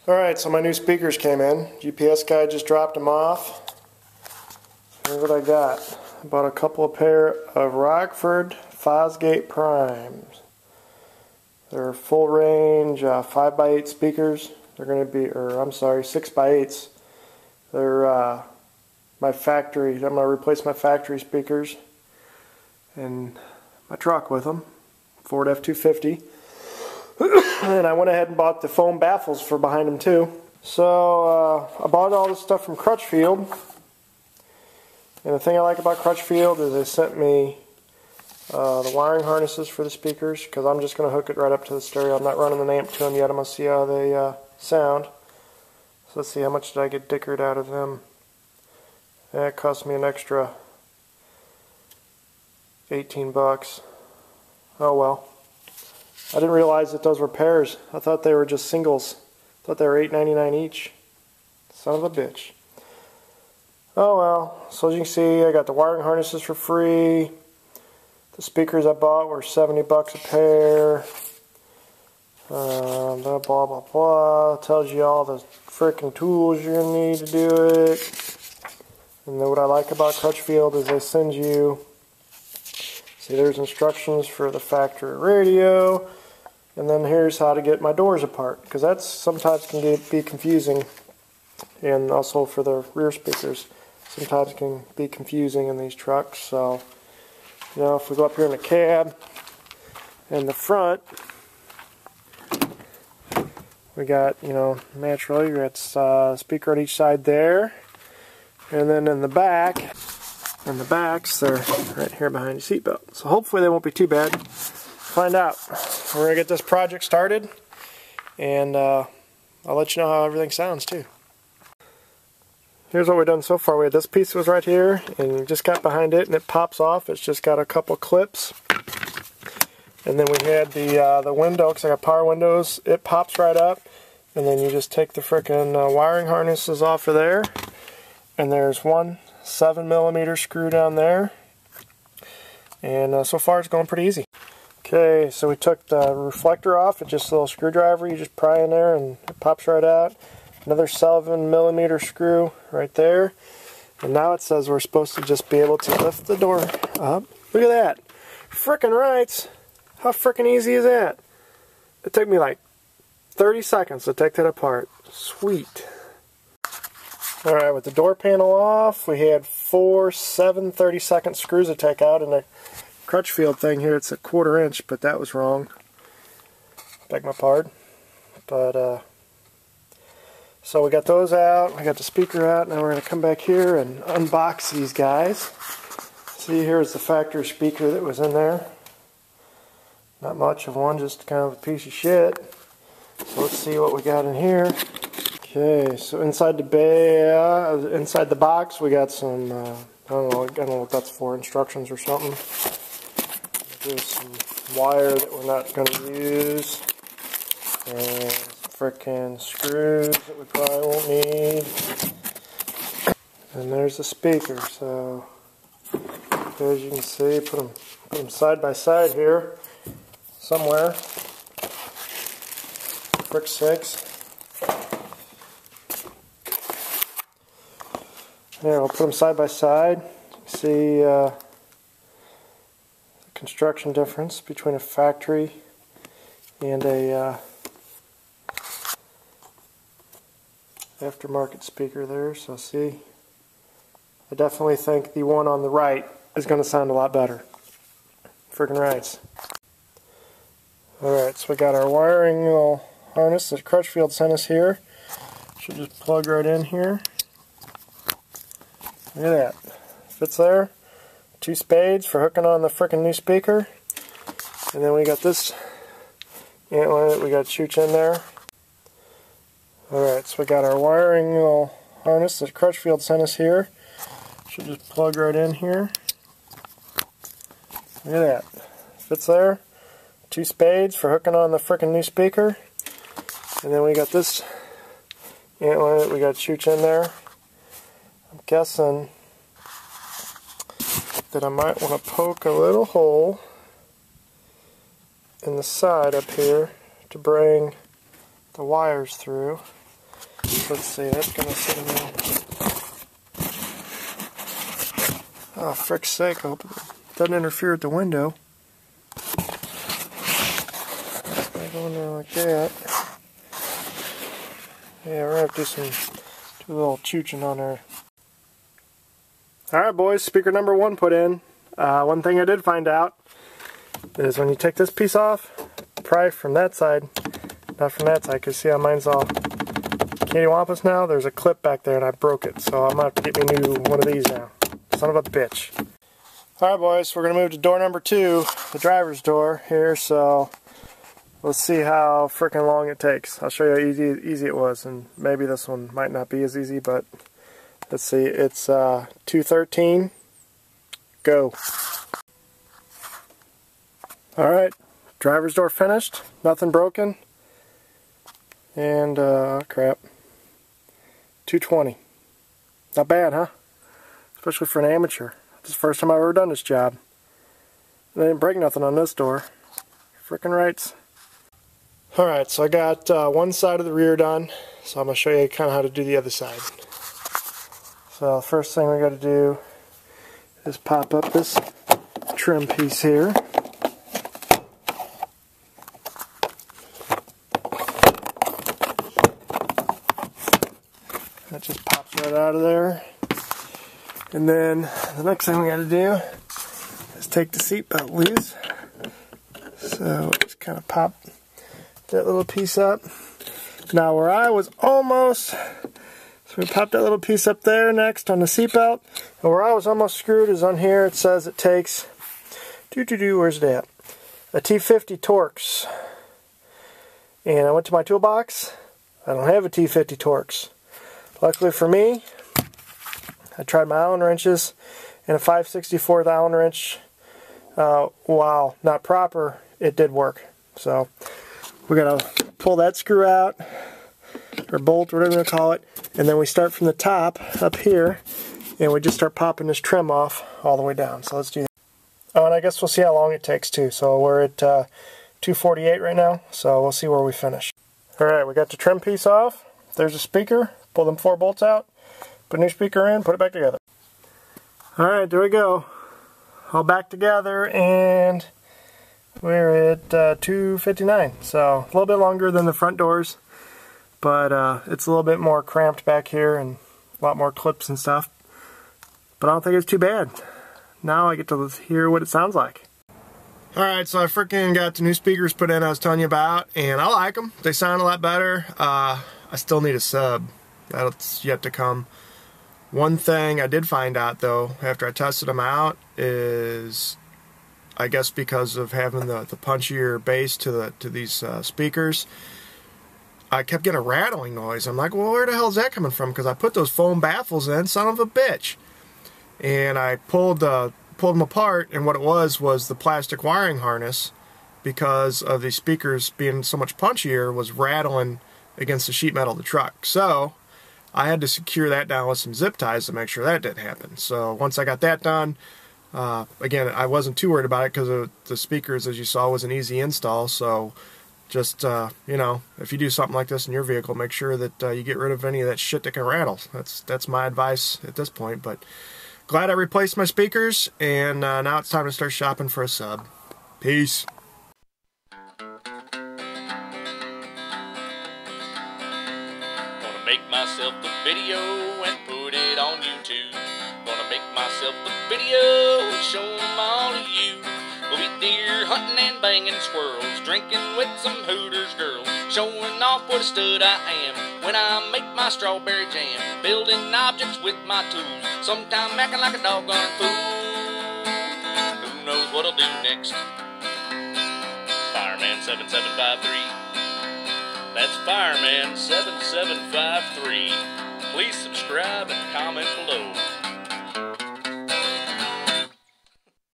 Alright, so my new speakers came in. GPS guy just dropped them off. Here's what I got. I bought a couple of pair of Rockford Fosgate Primes. They're full range 5x8 speakers. They're going to be, or I'm sorry, 6x8s. They're my factory. I'm going to replace my factory speakers and my truck with them. Ford F-250. And I went ahead and bought the foam baffles for behind them too. So I bought all this stuff from Crutchfield. And the thing I like about Crutchfield is they sent me the wiring harnesses for the speakers, because I'm just going to hook it right up to the stereo. I'm not running an amp to them yet. I'm going to see how they sound. So let's see, how much did I get dickered out of them? That cost me an extra 18 bucks. Oh well. I didn't realize that those were pairs. I thought they were just singles. I thought they were $8.99 each. Son of a bitch. Oh well. So as you can see, I got the wiring harnesses for free. The speakers I bought were 70 bucks a pair. Blah blah blah. Tells you all the freaking tools you're gonna need to do it. And then what I like about Crutchfield is they send you. See, there's instructions for the factory radio, and then here's how to get my doors apart, because that sometimes can be confusing, and also for the rear speakers, sometimes can be confusing in these trucks. So, you know, if we go up here in the cab, in the front, we got, you know, naturally, you got speaker on each side there, and then in the back. And the backs, they're right here behind your seatbelt. So hopefully they won't be too bad. Find out. We're going to get this project started, and I'll let you know how everything sounds too. Here's what we've done so far. We had this piece was right here, and you just got behind it and it pops off. It's just got a couple clips. And then we had the window, because I got power windows. It pops right up, and then you just take the frickin' wiring harnesses off of there. And there's one 7mm screw down there, and so far it's going pretty easy. Okay, so we took the reflector off. It's just a little screwdriver. You just pry in there and it pops right out. Another 7mm screw right there, and now it says we're supposed to just be able to lift the door up. Look at that, frickin' right. How frickin' easy is that? It took me like 30 seconds to take that apart. Sweet. Alright, with the door panel off, we had 4 7/32 screws to take out, and the Crutchfield thing here, it's a 1/4 inch, but that was wrong. Beg my pardon. But, so we got those out, we got the speaker out, now we're going to come back here and unbox these guys. See, here's the factory speaker that was in there. Not much of one, just kind of a piece of shit. So let's see what we got in here. Okay, so inside the box we got some, I don't know what that's for, instructions or something. There's some wire that we're not going to use, and some frickin' screws that we probably won't need. And there's the speaker. So as you can see, put them side by side here somewhere. Frick sakes. There, I'll put them side by side. See the construction difference between a factory and a aftermarket speaker there. So see, I definitely think the one on the right is going to sound a lot better. Friggin' rights. Alright, so we got our wiring little harness that Crutchfield sent us here. Should just plug right in here. Look at that. Fits there. 2 spades for hooking on the frickin' new speaker. And then we got this antler that we got to chooch in there. Alright, so we got our wiring little harness that Crutchfield sent us here. Should just plug right in here. Look at that. Fits there. 2 spades for hooking on the frickin' new speaker. And then we got this antler that we got to chooch in there. I'm guessing that I might want to poke a little hole in the side up here to bring the wires through. Let's see, that's gonna sit in there. Oh, frick's sake, I hope it doesn't interfere with the window. I'll go in there like that. Yeah, we're gonna have to do a little chooching on there. Alright boys, speaker number 1 put in. One thing I did find out is when you take this piece off, probably from that side, not from that side, because see how mine's all cattywampus now? There's a clip back there and I broke it, so I'm going to have to get me a new one of these now. Son of a bitch. Alright boys, we're going to move to door number 2, the driver's door here, so let's see how freaking long it takes. I'll show you how easy it was, and maybe this one might not be as easy, but let's see, it's 213, go. Alright, driver's door finished, nothing broken, and crap, 220. Not bad, huh? Especially for an amateur. This is the first time I've ever done this job. And I didn't break nothing on this door. Frickin' rights. Alright, so I got one side of the rear done, so I'm going to show you kind of how to do the other side. So the first thing we got to do is pop up this trim piece here. That just pops right out of there. And then the next thing we got to do is take the seat belt loose. So just kind of pop that little piece up. Now where I was almost, so we popped that little piece up there next on the seatbelt, and where I was almost screwed is on here. It says it takes, where's it at? A T50 Torx. And I went to my toolbox. I don't have a T50 Torx. Luckily for me, I tried my Allen wrenches, and a 5/64 Allen wrench, while not proper, it did work. So we're going to pull that screw out, or bolt, whatever you want to call it, and then we start from the top up here, and we just start popping this trim off all the way down. So let's do that. Oh, and I guess we'll see how long it takes too. So we're at 248 right now, so we'll see where we finish. Alright, we got the trim piece off. There's a speaker. Pull them 4 bolts out, put a new speaker in, put it back together. Alright, there we go. All back together, and we're at 259. So a little bit longer than the front doors, but it's a little bit more cramped back here and a lot more clips and stuff. But I don't think it's too bad. Now I get to hear what it sounds like. Alright, so I freaking got the new speakers put in I was telling you about, and I like them. They sound a lot better. I still need a sub. That's yet to come. One thing I did find out though, after I tested them out, is I guess because of having the punchier bass to these speakers, I kept getting a rattling noise. I'm like, well, where the hell is that coming from? Because I put those foam baffles in, son of a bitch. And I pulled them apart, and what it was the plastic wiring harness, because of the speakers being so much punchier, was rattling against the sheet metal of the truck. So I had to secure that down with some zip ties to make sure that didn't happen. So once I got that done, again, I wasn't too worried about it because the speakers, as you saw, was an easy install. So just, you know, if you do something like this in your vehicle, make sure that you get rid of any of that shit that can rattle. That's my advice at this point. But glad I replaced my speakers, and now it's time to start shopping for a sub. Peace. Make myself the video and put it on YouTube. Gonna make myself the video and show them all to you. We'll be deer hunting and banging squirrels, drinking with some Hooters girls, showing off what a stud I am when I make my strawberry jam, building objects with my tools, sometime acting like a doggone fool. Who knows what I'll do next? Fireman 7753. That's Fireman 7753. Please subscribe and comment below.